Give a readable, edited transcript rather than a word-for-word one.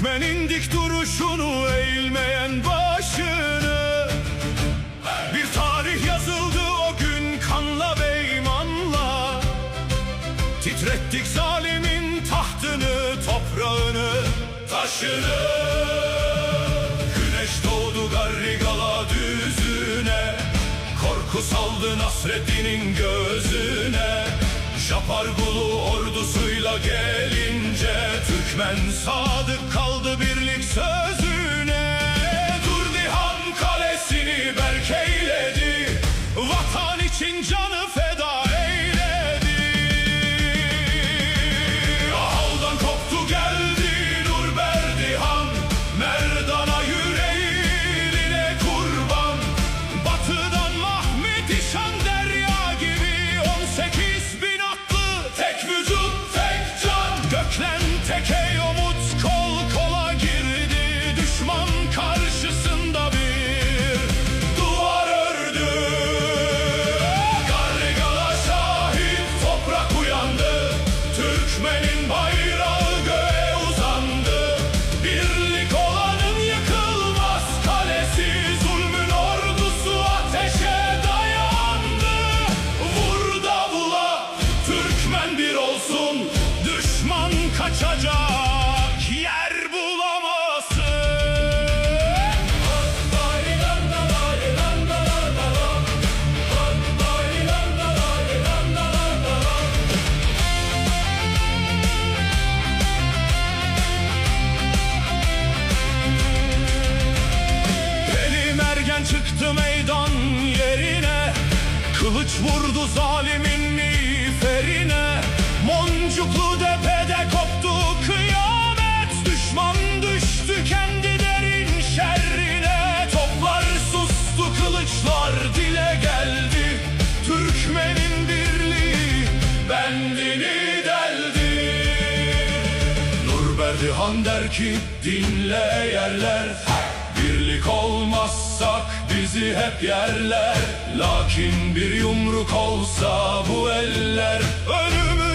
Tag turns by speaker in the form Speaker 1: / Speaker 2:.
Speaker 1: Türkmenin dik duruşunu, eğilmeyen başını. Bir tarih yazıldı o gün kanla ve imanla. Titrettik zalimin tahtını, toprağını, taşını. Güneş doğdu Garrigala düzüne, korku saldı Nasreddin'in gözüne. Japargulu ordusuyla gelince, Türkmen sadık kaldı birlik sözüne. Durdihan kalesini berk eyledi, vatan için canı feda eyledi. Ahavdan koptu geldi Nurberdihan, Merdana yüreğine kurban. Batıdan Mahmedişan derya gibi 18 bin atlı, tek vücut tek can. Göklen teke umut kol kola girdi, düşman karşısında bir duvar ördü. Garrigala şahit, toprak uyandı, Türkmenin bayrağı göğe uzandı. Birlik olanın yıkılmaz kalesi, zulmün ordusu ateşe dayandı. Vur davula, Türkmen bir olsun, düşman kaçacak yer bulamasın. Benim ergen çıktı meydan yerine, kılıç vurdu zalimin miğferine. Moncuklu tepede koptu kıyamet, düşman düştü kendi derin şerrine. Toplar sustu, kılıçlar dile geldi, Türkmenin birliği bendini deldi. Nurberdihan der ki dinle yerler, birlik olmazsak bizi hep yerler. Lakin bir yumruk olsa bu eller, önümüz